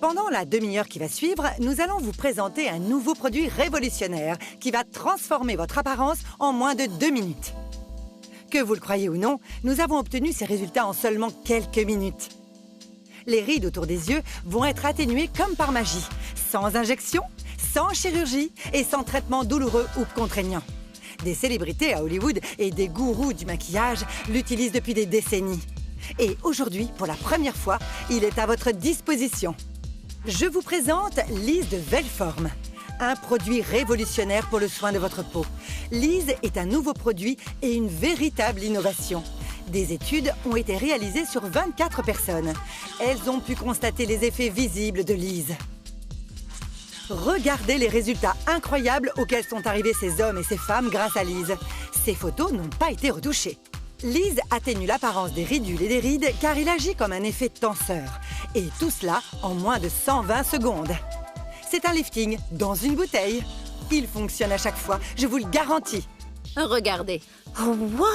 Pendant la demi-heure qui va suivre, nous allons vous présenter un nouveau produit révolutionnaire qui va transformer votre apparence en moins de 2 minutes. Que vous le croyez ou non, nous avons obtenu ces résultats en seulement quelques minutes. Les rides autour des yeux vont être atténuées comme par magie, sans injection, sans chirurgie et sans traitement douloureux ou contraignant. Des célébrités à Hollywood et des gourous du maquillage l'utilisent depuis des décennies. Et aujourd'hui, pour la première fois, il est à votre disposition. Je vous présente Lise de Velform, un produit révolutionnaire pour le soin de votre peau. Lise est un nouveau produit et une véritable innovation. Des études ont été réalisées sur 24 personnes. Elles ont pu constater les effets visibles de Lise. Regardez les résultats incroyables auxquels sont arrivés ces hommes et ces femmes grâce à Lise. Ces photos n'ont pas été retouchées. Lise atténue l'apparence des ridules et des rides car il agit comme un effet tenseur. Et tout cela en moins de 120 secondes. C'est un lifting dans une bouteille. Il fonctionne à chaque fois, je vous le garantis. Regardez. Oh, wow!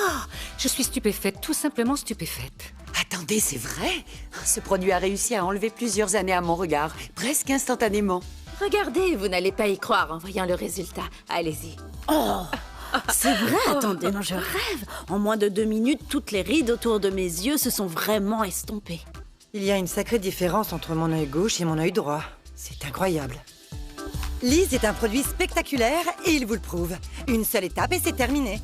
Je suis stupéfaite, tout simplement stupéfaite. Attendez, c'est vrai? Ce produit a réussi à enlever plusieurs années à mon regard, presque instantanément. Regardez, vous n'allez pas y croire en voyant le résultat. Allez-y. Oh, c'est vrai, attendez, non, je rêve. En moins de 2 minutes, toutes les rides autour de mes yeux se sont vraiment estompées. Il y a une sacrée différence entre mon œil gauche et mon œil droit. C'est incroyable. Lise est un produit spectaculaire et il vous le prouve. Une seule étape et c'est terminé.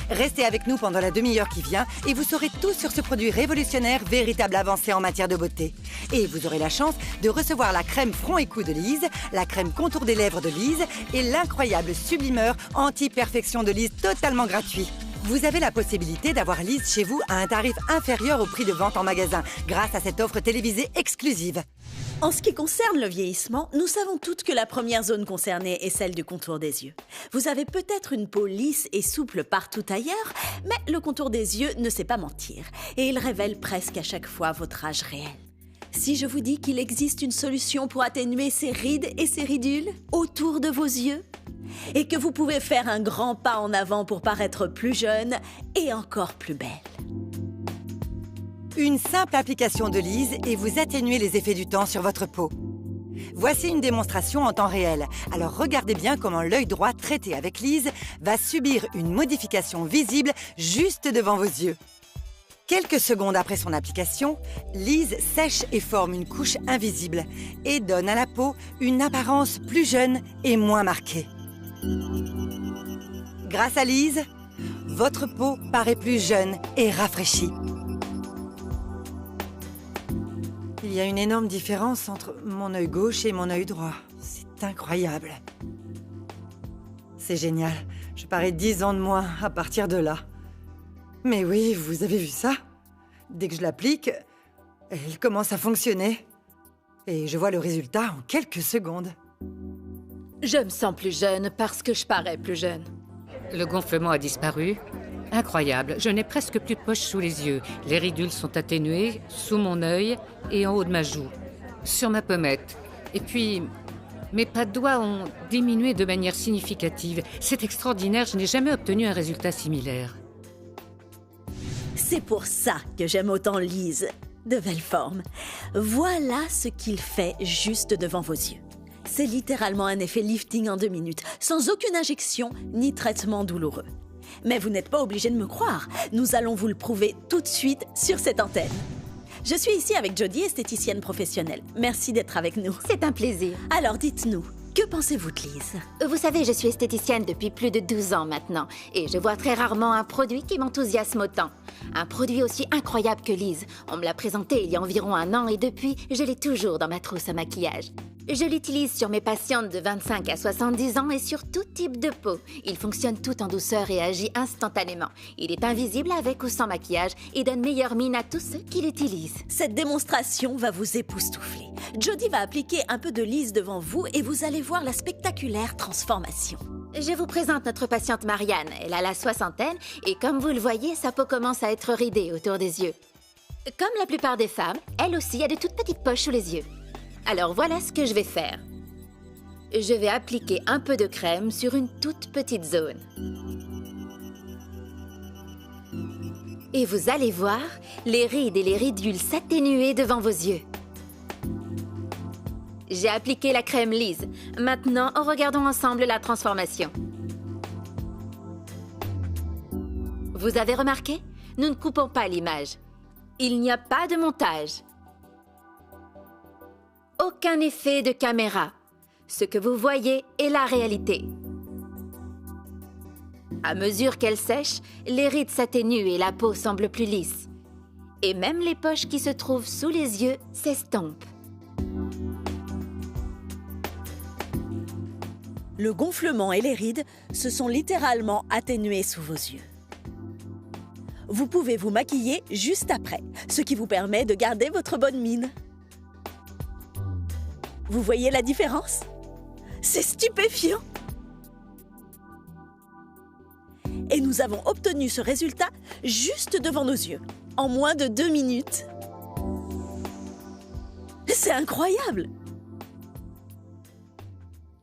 Restez avec nous pendant la demi-heure qui vient et vous saurez tout sur ce produit révolutionnaire, véritable avancée en matière de beauté. Et vous aurez la chance de recevoir la crème front et cou de Lise, la crème contour des lèvres de Lise et l'incroyable sublimeur anti-perfection de Lise totalement gratuit. Vous avez la possibilité d'avoir Lise chez vous à un tarif inférieur au prix de vente en magasin grâce à cette offre télévisée exclusive. En ce qui concerne le vieillissement, nous savons toutes que la première zone concernée est celle du contour des yeux. Vous avez peut-être une peau lisse et souple partout ailleurs, mais le contour des yeux ne sait pas mentir et il révèle presque à chaque fois votre âge réel. Si je vous dis qu'il existe une solution pour atténuer ces rides et ces ridules autour de vos yeux, et que vous pouvez faire un grand pas en avant pour paraître plus jeune et encore plus belle. Une simple application de Lise et vous atténuez les effets du temps sur votre peau. Voici une démonstration en temps réel. Alors regardez bien comment l'œil droit traité avec Lise va subir une modification visible juste devant vos yeux. Quelques secondes après son application, Lise sèche et forme une couche invisible et donne à la peau une apparence plus jeune et moins marquée. Grâce à Lise, votre peau paraît plus jeune et rafraîchie. Il y a une énorme différence entre mon œil gauche et mon œil droit. C'est incroyable. C'est génial. Je parais 10 ans de moins à partir de là. Mais oui, vous avez vu ça? Dès que je l'applique, elle commence à fonctionner. Et je vois le résultat en quelques secondes. Je me sens plus jeune parce que je parais plus jeune. Le gonflement a disparu. Incroyable, je n'ai presque plus de poches sous les yeux. Les ridules sont atténuées, sous mon œil et en haut de ma joue. Sur ma pommette. Et puis, mes pas de doigts ont diminué de manière significative. C'est extraordinaire, je n'ai jamais obtenu un résultat similaire. C'est pour ça que j'aime autant Lise de Velform. Voilà ce qu'il fait juste devant vos yeux. C'est littéralement un effet lifting en 2 minutes, sans aucune injection ni traitement douloureux. Mais vous n'êtes pas obligé de me croire. Nous allons vous le prouver tout de suite sur cette antenne. Je suis ici avec Jodie, esthéticienne professionnelle. Merci d'être avec nous. C'est un plaisir. Alors dites-nous, que pensez-vous de Lise? Vous savez, je suis esthéticienne depuis plus de 12 ans maintenant. Et je vois très rarement un produit qui m'enthousiasme autant. Un produit aussi incroyable que Lise. On me l'a présenté il y a environ 1 an et depuis, je l'ai toujours dans ma trousse à maquillage. Je l'utilise sur mes patientes de 25 à 70 ans et sur tout type de peau. Il fonctionne tout en douceur et agit instantanément. Il est invisible avec ou sans maquillage et donne meilleure mine à tous ceux qui l'utilisent. Cette démonstration va vous époustoufler. Jodie va appliquer un peu de Lise devant vous et vous allez voir la spectaculaire transformation. Je vous présente notre patiente Marianne. Elle a la 60aine et comme vous le voyez, sa peau commence à être ridée autour des yeux. Comme la plupart des femmes, elle aussi a de toutes petites poches sous les yeux. Alors voilà ce que je vais faire. Je vais appliquer un peu de crème sur une toute petite zone. Et vous allez voir les rides et les ridules s'atténuer devant vos yeux. J'ai appliqué la crème Lise. Maintenant, regardons ensemble la transformation. Vous avez remarqué? Nous ne coupons pas l'image. Il n'y a pas de montage. Aucun effet de caméra. Ce que vous voyez est la réalité. À mesure qu'elle sèche, les rides s'atténuent et la peau semble plus lisse. Et même les poches qui se trouvent sous les yeux s'estompent. Le gonflement et les rides se sont littéralement atténués sous vos yeux. Vous pouvez vous maquiller juste après, ce qui vous permet de garder votre bonne mine. Vous voyez la différence? C'est stupéfiant! Et nous avons obtenu ce résultat juste devant nos yeux, en moins de 2 minutes. C'est incroyable!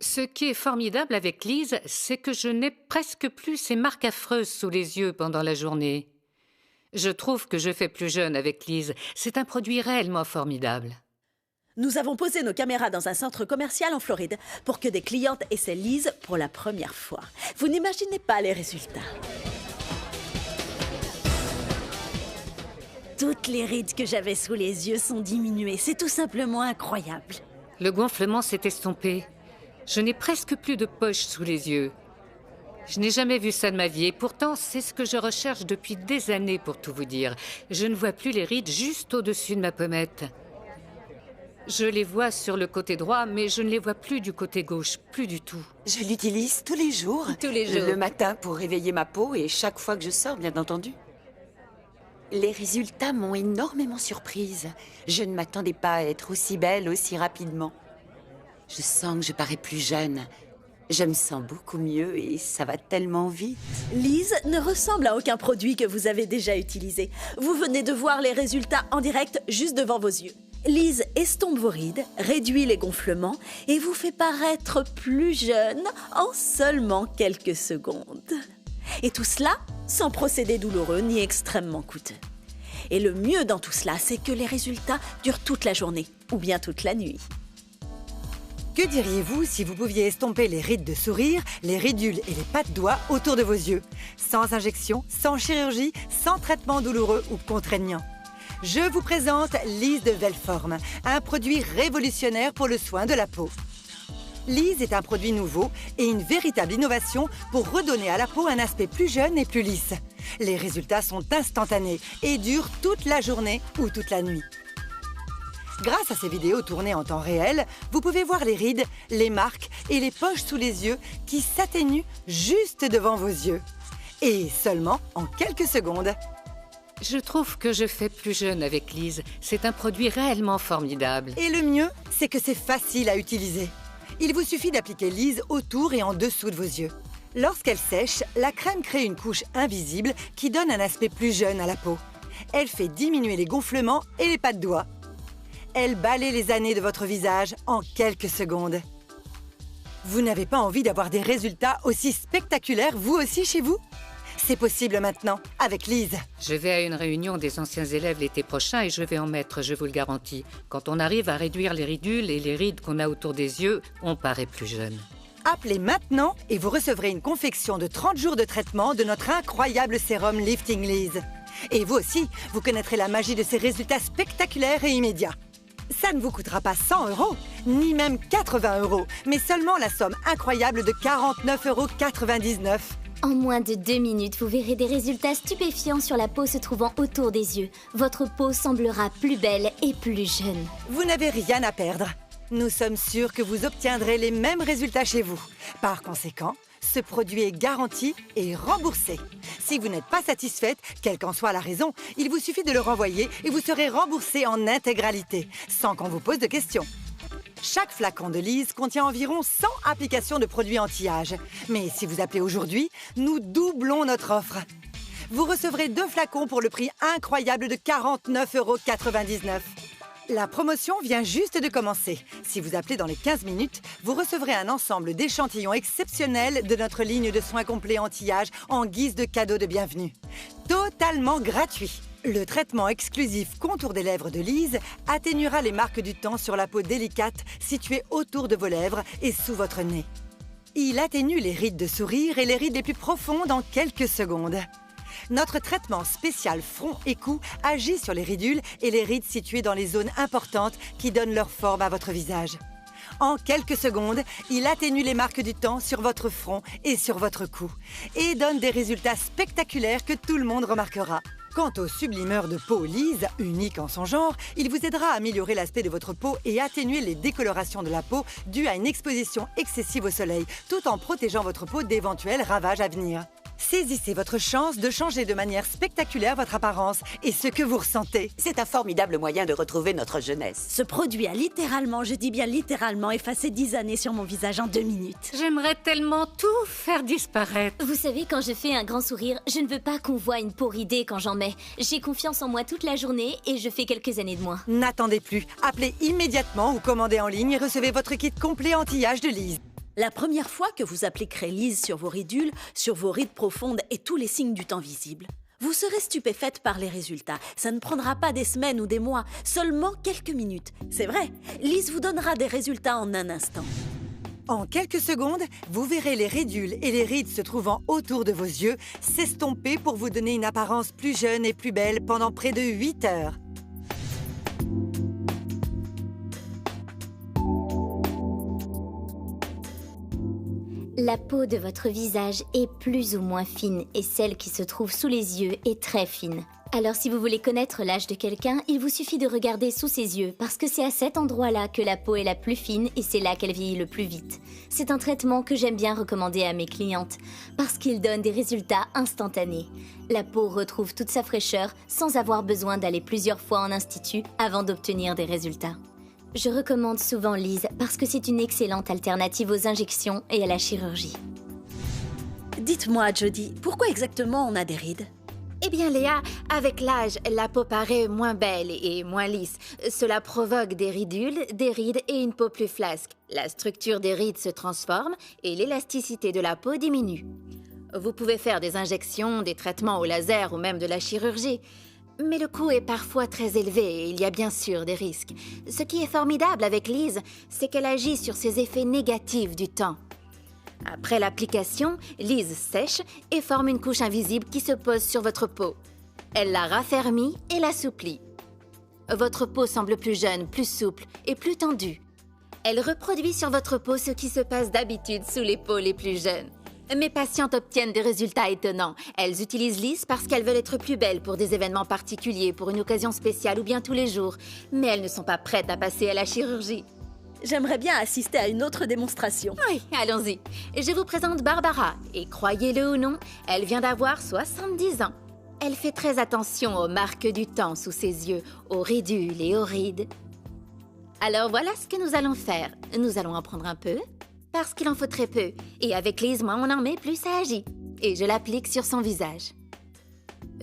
Ce qui est formidable avec Lise, c'est que je n'ai presque plus ces marques affreuses sous les yeux pendant la journée. Je trouve que je fais plus jeune avec Lise. C'est un produit réellement formidable. Nous avons posé nos caméras dans un centre commercial en Floride pour que des clientes essaient Lise pour la première fois. Vous n'imaginez pas les résultats. Toutes les rides que j'avais sous les yeux sont diminuées. C'est tout simplement incroyable. Le gonflement s'est estompé. Je n'ai presque plus de poches sous les yeux. Je n'ai jamais vu ça de ma vie et pourtant, c'est ce que je recherche depuis des années pour tout vous dire. Je ne vois plus les rides juste au-dessus de ma pommette. Je les vois sur le côté droit, mais je ne les vois plus du côté gauche, plus du tout. Je l'utilise tous les jours. Tous les jours. Le matin pour réveiller ma peau et chaque fois que je sors, bien entendu. Les résultats m'ont énormément surprise. Je ne m'attendais pas à être aussi belle aussi rapidement. Je sens que je parais plus jeune. Je me sens beaucoup mieux et ça va tellement vite. Lise ne ressemble à aucun produit que vous avez déjà utilisé. Vous venez de voir les résultats en direct juste devant vos yeux. Lise estompe vos rides, réduit les gonflements et vous fait paraître plus jeune en seulement quelques secondes. Et tout cela sans procédé douloureux ni extrêmement coûteux. Et le mieux dans tout cela, c'est que les résultats durent toute la journée ou bien toute la nuit. Que diriez-vous si vous pouviez estomper les rides de sourire, les ridules et les pattes doigts autour de vos yeux, sans injection, sans chirurgie, sans traitement douloureux ou contraignant? Je vous présente Lise de Velform, un produit révolutionnaire pour le soin de la peau. Lise est un produit nouveau et une véritable innovation pour redonner à la peau un aspect plus jeune et plus lisse. Les résultats sont instantanés et durent toute la journée ou toute la nuit. Grâce à ces vidéos tournées en temps réel, vous pouvez voir les rides, les marques et les poches sous les yeux qui s'atténuent juste devant vos yeux. Et seulement en quelques secondes. Je trouve que je fais plus jeune avec Lise. C'est un produit réellement formidable. Et le mieux, c'est que c'est facile à utiliser. Il vous suffit d'appliquer Lise autour et en dessous de vos yeux. Lorsqu'elle sèche, la crème crée une couche invisible qui donne un aspect plus jeune à la peau. Elle fait diminuer les gonflements et les pas de doigts. Elle balaie les années de votre visage en quelques secondes. Vous n'avez pas envie d'avoir des résultats aussi spectaculaires, vous aussi, chez vous? C'est possible maintenant, avec Lise. Je vais à une réunion des anciens élèves l'été prochain et je vais en mettre, je vous le garantis. Quand on arrive à réduire les ridules et les rides qu'on a autour des yeux, on paraît plus jeune. Appelez maintenant et vous recevrez une confection de 30 jours de traitement de notre incroyable sérum Lifting Lise. Et vous aussi, vous connaîtrez la magie de ces résultats spectaculaires et immédiats. Ça ne vous coûtera pas 100 €, ni même 80 €, mais seulement la somme incroyable de 49,99 €. En moins de 2 minutes, vous verrez des résultats stupéfiants sur la peau se trouvant autour des yeux. Votre peau semblera plus belle et plus jeune. Vous n'avez rien à perdre. Nous sommes sûrs que vous obtiendrez les mêmes résultats chez vous. Par conséquent, ce produit est garanti et remboursé. Si vous n'êtes pas satisfaite, quelle qu'en soit la raison, il vous suffit de le renvoyer et vous serez remboursé en intégralité, sans qu'on vous pose de questions. Chaque flacon de Lise contient environ 100 applications de produits anti-âge. Mais si vous appelez aujourd'hui, nous doublons notre offre. Vous recevrez 2 flacons pour le prix incroyable de 49,99 €. La promotion vient juste de commencer. Si vous appelez dans les 15 minutes, vous recevrez un ensemble d'échantillons exceptionnels de notre ligne de soins complets anti-âge en guise de cadeau de bienvenue. Totalement gratuit. Le traitement exclusif contour des lèvres de Lise atténuera les marques du temps sur la peau délicate située autour de vos lèvres et sous votre nez. Il atténue les rides de sourire et les rides les plus profondes en quelques secondes. Notre traitement spécial front et cou agit sur les ridules et les rides situées dans les zones importantes qui donnent leur forme à votre visage. En quelques secondes, il atténue les marques du temps sur votre front et sur votre cou et donne des résultats spectaculaires que tout le monde remarquera. Quant au sublimeur de peau Lise, unique en son genre, il vous aidera à améliorer l'aspect de votre peau et atténuer les décolorations de la peau dues à une exposition excessive au soleil, tout en protégeant votre peau d'éventuels ravages à venir. Saisissez votre chance de changer de manière spectaculaire votre apparence et ce que vous ressentez. C'est un formidable moyen de retrouver notre jeunesse. Ce produit a littéralement, je dis bien littéralement, effacé 10 années sur mon visage en 2 minutes. J'aimerais tellement tout faire disparaître. Vous savez, quand je fais un grand sourire, je ne veux pas qu'on voit une peau ridée quand j'en mets. J'ai confiance en moi toute la journée et je fais quelques années de moins. N'attendez plus. Appelez immédiatement ou commandez en ligne et recevez votre kit complet anti-âge de Lise. La première fois que vous appliquerez Lise sur vos ridules, sur vos rides profondes et tous les signes du temps visibles, vous serez stupéfaite par les résultats. Ça ne prendra pas des semaines ou des mois, seulement quelques minutes. C'est vrai, Lise vous donnera des résultats en un instant. En quelques secondes, vous verrez les ridules et les rides se trouvant autour de vos yeux s'estomper pour vous donner une apparence plus jeune et plus belle pendant près de 8 heures. La peau de votre visage est plus ou moins fine et celle qui se trouve sous les yeux est très fine. Alors si vous voulez connaître l'âge de quelqu'un, il vous suffit de regarder sous ses yeux parce que c'est à cet endroit-là que la peau est la plus fine et c'est là qu'elle vieillit le plus vite. C'est un traitement que j'aime bien recommander à mes clientes parce qu'il donne des résultats instantanés. La peau retrouve toute sa fraîcheur sans avoir besoin d'aller plusieurs fois en institut avant d'obtenir des résultats. Je recommande souvent Lise parce que c'est une excellente alternative aux injections et à la chirurgie. Dites-moi, Jodie, pourquoi exactement on a des rides ? Eh bien, Léa, avec l'âge, la peau paraît moins belle et moins lisse. Cela provoque des ridules, des rides et une peau plus flasque. La structure des rides se transforme et l'élasticité de la peau diminue. Vous pouvez faire des injections, des traitements au laser ou même de la chirurgie. Mais le coût est parfois très élevé et il y a bien sûr des risques. Ce qui est formidable avec Lise, c'est qu'elle agit sur ces effets négatifs du temps. Après l'application, Lise sèche et forme une couche invisible qui se pose sur votre peau. Elle la raffermit et l'assouplit. Votre peau semble plus jeune, plus souple et plus tendue. Elle reproduit sur votre peau ce qui se passe d'habitude sous les peaux les plus jeunes. Mes patientes obtiennent des résultats étonnants. Elles utilisent Lise parce qu'elles veulent être plus belles pour des événements particuliers, pour une occasion spéciale ou bien tous les jours. Mais elles ne sont pas prêtes à passer à la chirurgie. J'aimerais bien assister à une autre démonstration. Oui, allons-y. Je vous présente Barbara. Et croyez-le ou non, elle vient d'avoir 70 ans. Elle fait très attention aux marques du temps sous ses yeux, aux ridules et aux rides. Alors voilà ce que nous allons faire. Nous allons en prendre un peu. Parce qu'il en faut très peu. Et avec Lise, moins on en met, plus ça agit. Et je l'applique sur son visage.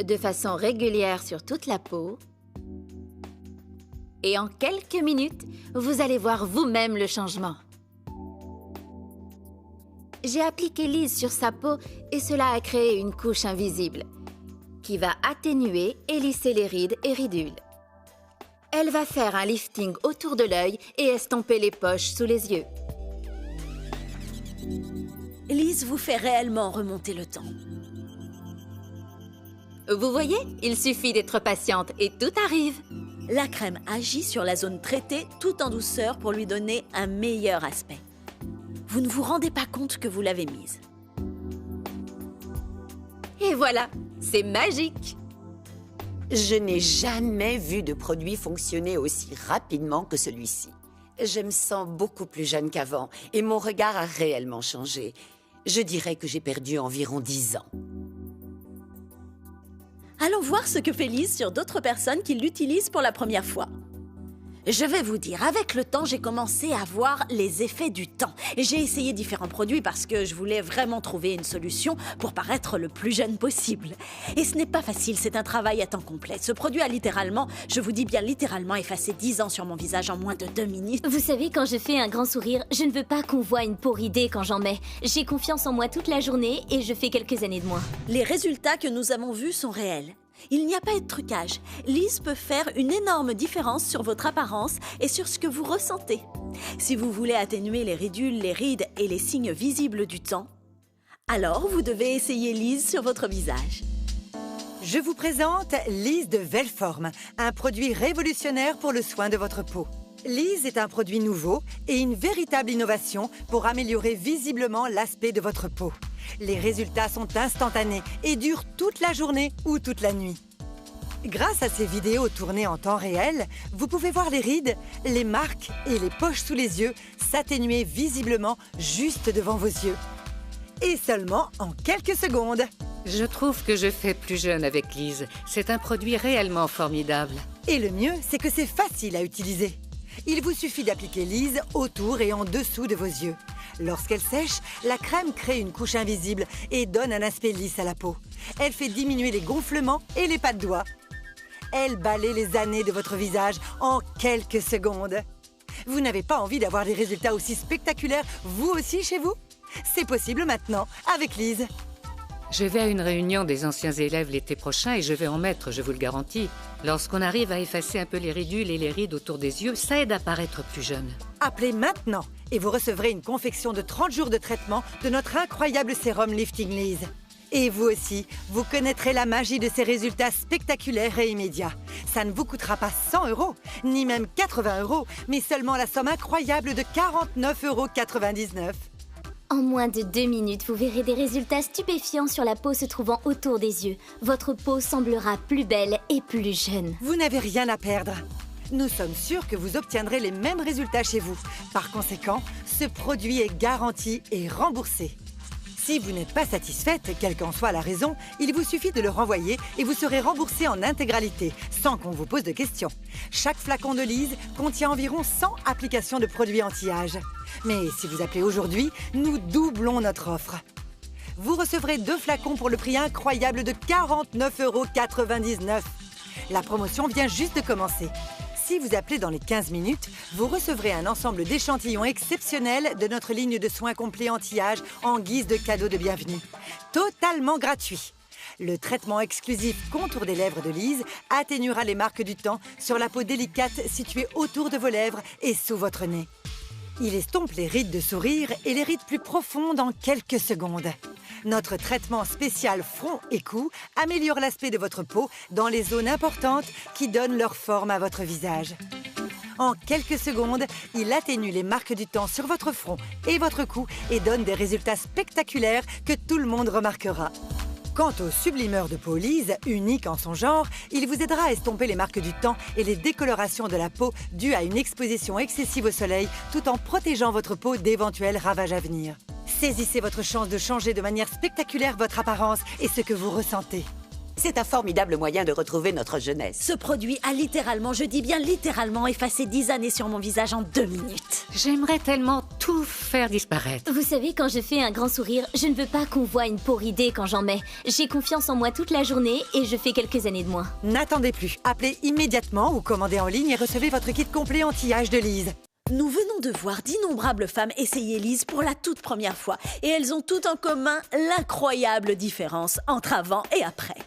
De façon régulière sur toute la peau. Et en quelques minutes, vous allez voir vous-même le changement. J'ai appliqué Lise sur sa peau et cela a créé une couche invisible qui va atténuer et lisser les rides et ridules. Elle va faire un lifting autour de l'œil et estomper les poches sous les yeux. Lise vous fait réellement remonter le temps. Vous voyez, il suffit d'être patiente et tout arrive. La crème agit sur la zone traitée tout en douceur pour lui donner un meilleur aspect. Vous ne vous rendez pas compte que vous l'avez mise. Et voilà, c'est magique. Je n'ai jamais vu de produit fonctionner aussi rapidement que celui-ci. Je me sens beaucoup plus jeune qu'avant et mon regard a réellement changé. Je dirais que j'ai perdu environ 10 ans. Allons voir ce que fait Lise sur d'autres personnes qui l'utilisent pour la première fois. Je vais vous dire, avec le temps, j'ai commencé à voir les effets du temps. Et j'ai essayé différents produits parce que je voulais vraiment trouver une solution pour paraître le plus jeune possible. Et ce n'est pas facile, c'est un travail à temps complet. Ce produit a littéralement, je vous dis bien littéralement, effacé 10 ans sur mon visage en moins de 2 minutes. Vous savez, quand je fais un grand sourire, je ne veux pas qu'on voit une peau ridée quand j'en mets. J'ai confiance en moi toute la journée et je fais quelques années de moins. Les résultats que nous avons vus sont réels. Il n'y a pas de trucage. Lise peut faire une énorme différence sur votre apparence et sur ce que vous ressentez. Si vous voulez atténuer les ridules, les rides et les signes visibles du temps, alors vous devez essayer Lise sur votre visage. Je vous présente Lise de Velform, un produit révolutionnaire pour le soin de votre peau. Lise est un produit nouveau et une véritable innovation pour améliorer visiblement l'aspect de votre peau. Les résultats sont instantanés et durent toute la journée ou toute la nuit. Grâce à ces vidéos tournées en temps réel, vous pouvez voir les rides, les marques et les poches sous les yeux s'atténuer visiblement juste devant vos yeux. Et seulement en quelques secondes. Je trouve que je fais plus jeune avec Lise. C'est un produit réellement formidable. Et le mieux, c'est que c'est facile à utiliser. Il vous suffit d'appliquer Lise autour et en dessous de vos yeux. Lorsqu'elle sèche, la crème crée une couche invisible et donne un aspect lisse à la peau. Elle fait diminuer les gonflements et les pas de doigts. Elle balaie les années de votre visage en quelques secondes. Vous n'avez pas envie d'avoir des résultats aussi spectaculaires, vous aussi, chez vous? C'est possible maintenant, avec Lise. Je vais à une réunion des anciens élèves l'été prochain et je vais en mettre, je vous le garantis. Lorsqu'on arrive à effacer un peu les ridules et les rides autour des yeux, ça aide à paraître plus jeune. Appelez maintenant et vous recevrez une confection de 30 jours de traitement de notre incroyable sérum Lifting Lise. Et vous aussi, vous connaîtrez la magie de ces résultats spectaculaires et immédiats. Ça ne vous coûtera pas 100 €, ni même 80 €, mais seulement la somme incroyable de 49,99 €. En moins de 2 minutes, vous verrez des résultats stupéfiants sur la peau se trouvant autour des yeux. Votre peau semblera plus belle et plus jeune. Vous n'avez rien à perdre. Nous sommes sûrs que vous obtiendrez les mêmes résultats chez vous. Par conséquent, ce produit est garanti et remboursé. Si vous n'êtes pas satisfaite, quelle qu'en soit la raison, il vous suffit de le renvoyer et vous serez remboursé en intégralité, sans qu'on vous pose de questions. Chaque flacon de Lise contient environ 100 applications de produits anti-âge. Mais si vous appelez aujourd'hui, nous doublons notre offre. Vous recevrez 2 flacons pour le prix incroyable de 49,99 €. La promotion vient juste de commencer. Si vous appelez dans les 15 minutes, vous recevrez un ensemble d'échantillons exceptionnels de notre ligne de soins complets anti-âge en guise de cadeau de bienvenue. Totalement gratuit. Le traitement exclusif contour des lèvres de Lise atténuera les marques du temps sur la peau délicate située autour de vos lèvres et sous votre nez. Il estompe les rides de sourire et les rides plus profondes en quelques secondes. Notre traitement spécial front et cou améliore l'aspect de votre peau dans les zones importantes qui donnent leur forme à votre visage. En quelques secondes, il atténue les marques du temps sur votre front et votre cou et donne des résultats spectaculaires que tout le monde remarquera. Quant au sublimeur de peau Lise, unique en son genre, il vous aidera à estomper les marques du temps et les décolorations de la peau dues à une exposition excessive au soleil, tout en protégeant votre peau d'éventuels ravages à venir. Saisissez votre chance de changer de manière spectaculaire votre apparence et ce que vous ressentez. C'est un formidable moyen de retrouver notre jeunesse. Ce produit a littéralement, je dis bien littéralement, effacé 10 années sur mon visage en 2 minutes. J'aimerais tellement tout faire disparaître. Vous savez, quand je fais un grand sourire, je ne veux pas qu'on voit une peau ridée quand j'en mets. J'ai confiance en moi toute la journée et je fais quelques années de moins. N'attendez plus. Appelez immédiatement ou commandez en ligne et recevez votre kit complet anti-âge de Lise. Nous venons de voir d'innombrables femmes essayer Lise pour la toute première fois et elles ont toutes en commun l'incroyable différence entre avant et après.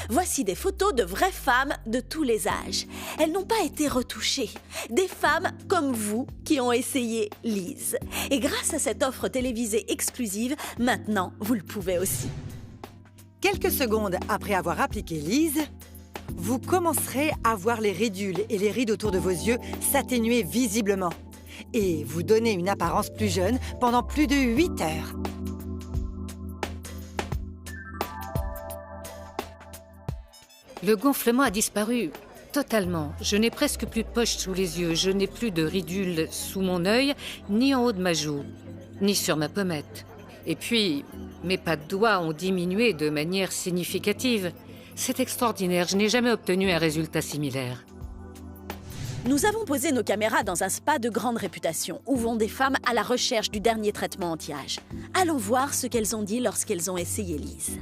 Voici des photos de vraies femmes de tous les âges. Elles n'ont pas été retouchées. Des femmes comme vous qui ont essayé Lise. Et grâce à cette offre télévisée exclusive, maintenant vous le pouvez aussi. Quelques secondes après avoir appliqué Lise, vous commencerez à voir les ridules et les rides autour de vos yeux s'atténuer visiblement. Et vous donner une apparence plus jeune pendant plus de 8 heures. Le gonflement a disparu totalement. Je n'ai presque plus de poches sous les yeux. Je n'ai plus de ridules sous mon œil, ni en haut de ma joue, ni sur ma pommette. Et puis, mes pas de doigts ont diminué de manière significative. C'est extraordinaire. Je n'ai jamais obtenu un résultat similaire. Nous avons posé nos caméras dans un spa de grande réputation, où vont des femmes à la recherche du dernier traitement anti-âge. Allons voir ce qu'elles ont dit lorsqu'elles ont essayé Lise.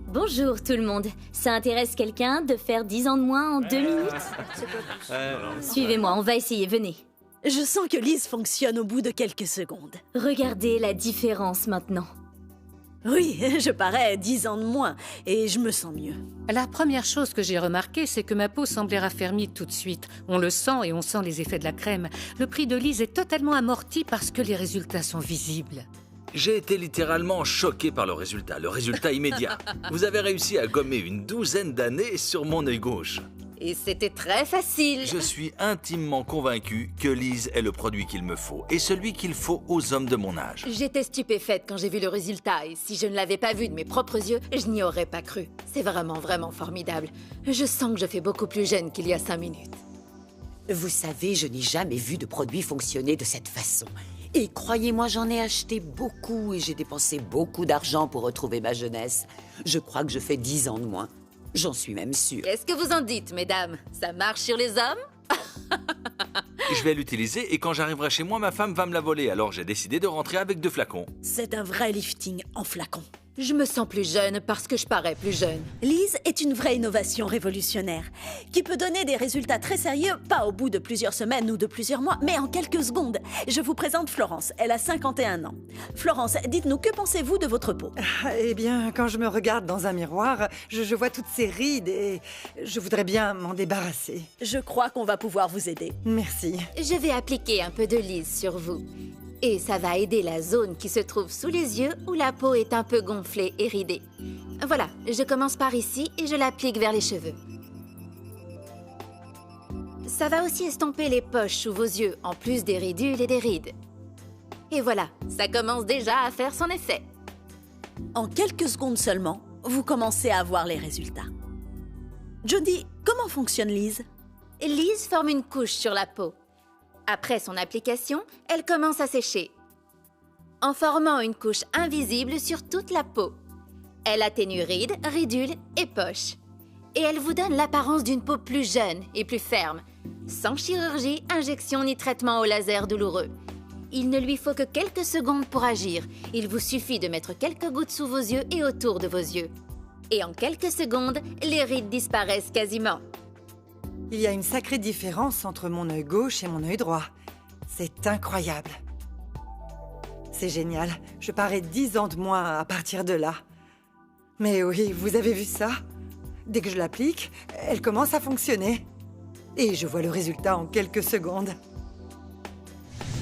Bonjour tout le monde. Ça intéresse quelqu'un de faire 10 ans de moins en 2 minutes? Suivez-moi, on va essayer, venez. Je sens que Lise fonctionne au bout de quelques secondes. Regardez la différence maintenant. Oui, je parais 10 ans de moins, et je me sens mieux. La première chose que j'ai remarquée, c'est que ma peau semblait raffermie tout de suite. On le sent et on sent les effets de la crème. Le prix de Lise est totalement amorti parce que les résultats sont visibles. J'ai été littéralement choqué par le résultat immédiat. Vous avez réussi à gommer une 12aine d'années sur mon œil gauche. Et c'était très facile. Je suis intimement convaincu que Lise est le produit qu'il me faut et celui qu'il faut aux hommes de mon âge. J'étais stupéfaite quand j'ai vu le résultat et si je ne l'avais pas vu de mes propres yeux, je n'y aurais pas cru. C'est vraiment, vraiment formidable. Je sens que je fais beaucoup plus jeune qu'il y a 5 minutes. Vous savez, je n'ai jamais vu de produit fonctionner de cette façon. Et croyez-moi, j'en ai acheté beaucoup et j'ai dépensé beaucoup d'argent pour retrouver ma jeunesse. Je crois que je fais 10 ans de moins. J'en suis même sûre. Qu'est-ce que vous en dites, mesdames? Ça marche sur les hommes? Je vais l'utiliser et quand j'arriverai chez moi, ma femme va me la voler. Alors j'ai décidé de rentrer avec 2 flacons. C'est un vrai lifting en flacon. Je me sens plus jeune parce que je parais plus jeune. Lise est une vraie innovation révolutionnaire qui peut donner des résultats très sérieux, pas au bout de plusieurs semaines ou de plusieurs mois, mais en quelques secondes. Je vous présente Florence, elle a 51 ans. Florence, dites-nous, que pensez-vous de votre peau? Eh bien, quand je me regarde dans un miroir, je vois toutes ces rides et je voudrais bien m'en débarrasser. Je crois qu'on va pouvoir vous aider. Merci. Je vais appliquer un peu de Lise sur vous. Et ça va aider la zone qui se trouve sous les yeux où la peau est un peu gonflée et ridée. Voilà, je commence par ici et je l'applique vers les cheveux. Ça va aussi estomper les poches sous vos yeux, en plus des ridules et des rides. Et voilà, ça commence déjà à faire son effet. En quelques secondes seulement, vous commencez à voir les résultats. Jody, comment fonctionne Lise? Lise forme une couche sur la peau. Après son application, elle commence à sécher, en formant une couche invisible sur toute la peau. Elle atténue rides, ridules et poches. Et elle vous donne l'apparence d'une peau plus jeune et plus ferme, sans chirurgie, injection ni traitement au laser douloureux. Il ne lui faut que quelques secondes pour agir. Il vous suffit de mettre quelques gouttes sous vos yeux et autour de vos yeux. Et en quelques secondes, les rides disparaissent quasiment. Il y a une sacrée différence entre mon œil gauche et mon œil droit. C'est incroyable. C'est génial. Je parais 10 ans de moins à partir de là. Mais oui, vous avez vu ça? Dès que je l'applique, elle commence à fonctionner. Et je vois le résultat en quelques secondes.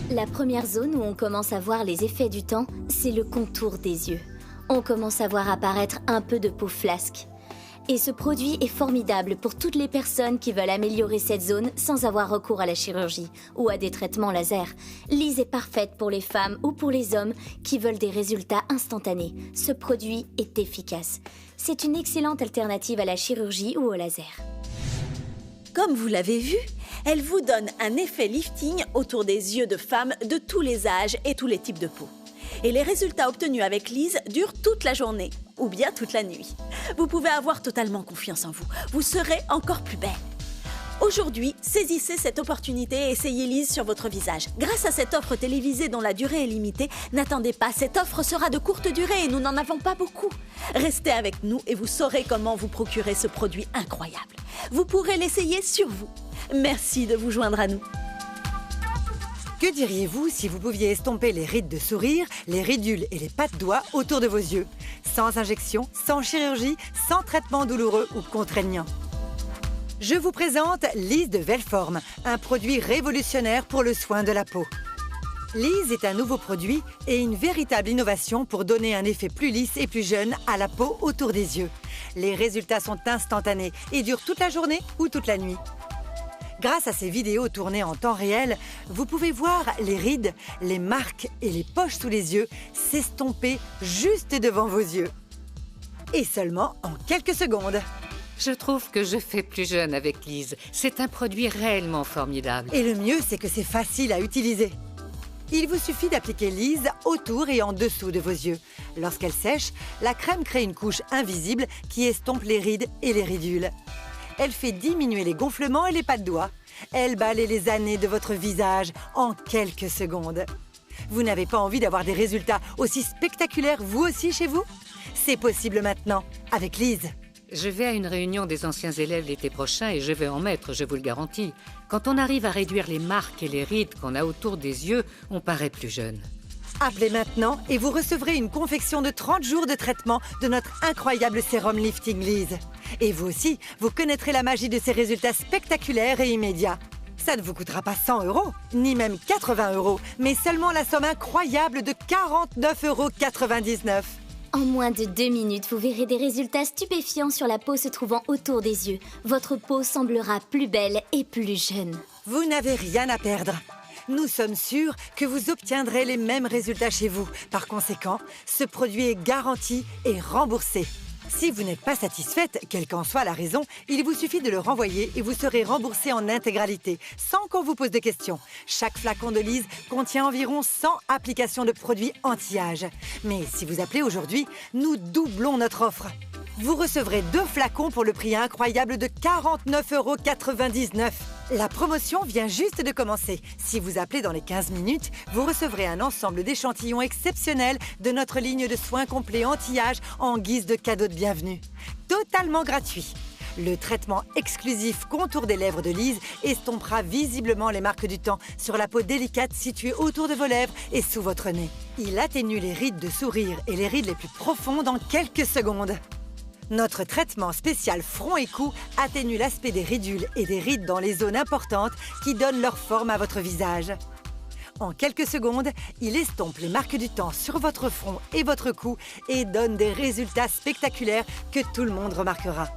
La première zone où on commence à voir les effets du temps, c'est le contour des yeux. On commence à voir apparaître un peu de peau flasque. Et ce produit est formidable pour toutes les personnes qui veulent améliorer cette zone sans avoir recours à la chirurgie ou à des traitements laser. Lise est parfaite pour les femmes ou pour les hommes qui veulent des résultats instantanés. Ce produit est efficace. C'est une excellente alternative à la chirurgie ou au laser. Comme vous l'avez vu, elle vous donne un effet lifting autour des yeux de femmes de tous les âges et tous les types de peau. Et les résultats obtenus avec Lise durent toute la journée, ou bien toute la nuit. Vous pouvez avoir totalement confiance en vous. Vous serez encore plus belle. Aujourd'hui, saisissez cette opportunité et essayez Lise sur votre visage. Grâce à cette offre télévisée dont la durée est limitée, n'attendez pas, cette offre sera de courte durée et nous n'en avons pas beaucoup. Restez avec nous et vous saurez comment vous procurer ce produit incroyable. Vous pourrez l'essayer sur vous. Merci de vous joindre à nous. Que diriez-vous si vous pouviez estomper les rides de sourire, les ridules et les pattes doigts autour de vos yeux? Sans injection, sans chirurgie, sans traitement douloureux ou contraignant. Je vous présente Lise de Velform, un produit révolutionnaire pour le soin de la peau. Lise est un nouveau produit et une véritable innovation pour donner un effet plus lisse et plus jeune à la peau autour des yeux. Les résultats sont instantanés et durent toute la journée ou toute la nuit. Grâce à ces vidéos tournées en temps réel, vous pouvez voir les rides, les marques et les poches sous les yeux s'estomper juste devant vos yeux. Et seulement en quelques secondes. Je trouve que je fais plus jeune avec Lise. C'est un produit réellement formidable. Et le mieux, c'est que c'est facile à utiliser. Il vous suffit d'appliquer Lise autour et en dessous de vos yeux. Lorsqu'elle sèche, la crème crée une couche invisible qui estompe les rides et les ridules. Elle fait diminuer les gonflements et les pas de doigts. Elle balaie les années de votre visage en quelques secondes. Vous n'avez pas envie d'avoir des résultats aussi spectaculaires vous aussi chez vous? C'est possible maintenant avec Lise. Je vais à une réunion des anciens élèves l'été prochain et je vais en mettre, je vous le garantis. Quand on arrive à réduire les marques et les rides qu'on a autour des yeux, on paraît plus jeune. Appelez maintenant et vous recevrez une confection de 30 jours de traitement de notre incroyable sérum lifting Lise. Et vous aussi, vous connaîtrez la magie de ces résultats spectaculaires et immédiats. Ça ne vous coûtera pas 100 €, ni même 80 €, mais seulement la somme incroyable de 49,99 €. En moins de 2 minutes, vous verrez des résultats stupéfiants sur la peau se trouvant autour des yeux. Votre peau semblera plus belle et plus jeune. Vous n'avez rien à perdre. Nous sommes sûrs que vous obtiendrez les mêmes résultats chez vous. Par conséquent, ce produit est garanti et remboursé. Si vous n'êtes pas satisfaite, quelle qu'en soit la raison, il vous suffit de le renvoyer et vous serez remboursé en intégralité, sans qu'on vous pose de questions. Chaque flacon de Lise contient environ 100 applications de produits anti-âge. Mais si vous appelez aujourd'hui, nous doublons notre offre. Vous recevrez 2 flacons pour le prix incroyable de 49,99 €. La promotion vient juste de commencer. Si vous appelez dans les 15 minutes, vous recevrez un ensemble d'échantillons exceptionnels de notre ligne de soins complets anti-âge en guise de cadeau de bienvenue. Totalement gratuit. Le traitement exclusif contour des lèvres de Lise estompera visiblement les marques du temps sur la peau délicate située autour de vos lèvres et sous votre nez. Il atténue les rides de sourire et les rides les plus profondes en quelques secondes. Notre traitement spécial front et cou atténue l'aspect des ridules et des rides dans les zones importantes qui donnent leur forme à votre visage. En quelques secondes, il estompe les marques du temps sur votre front et votre cou et donne des résultats spectaculaires que tout le monde remarquera.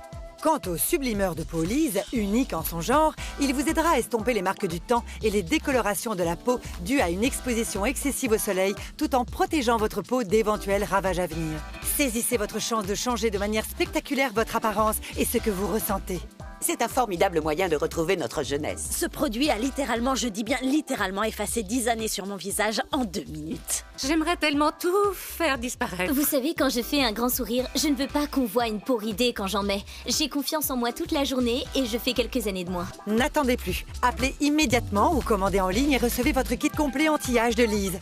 Quant au sublimeur de peau Lise, unique en son genre, il vous aidera à estomper les marques du temps et les décolorations de la peau dues à une exposition excessive au soleil, tout en protégeant votre peau d'éventuels ravages à venir. Saisissez votre chance de changer de manière spectaculaire votre apparence et ce que vous ressentez. C'est un formidable moyen de retrouver notre jeunesse. Ce produit a littéralement, je dis bien littéralement, effacé 10 années sur mon visage en 2 minutes. J'aimerais tellement tout faire disparaître. Vous savez, quand je fais un grand sourire, je ne veux pas qu'on voit une peau ridée quand j'en mets. J'ai confiance en moi toute la journée et je fais quelques années de moins. N'attendez plus. Appelez immédiatement ou commandez en ligne et recevez votre kit complet anti-âge de Lise.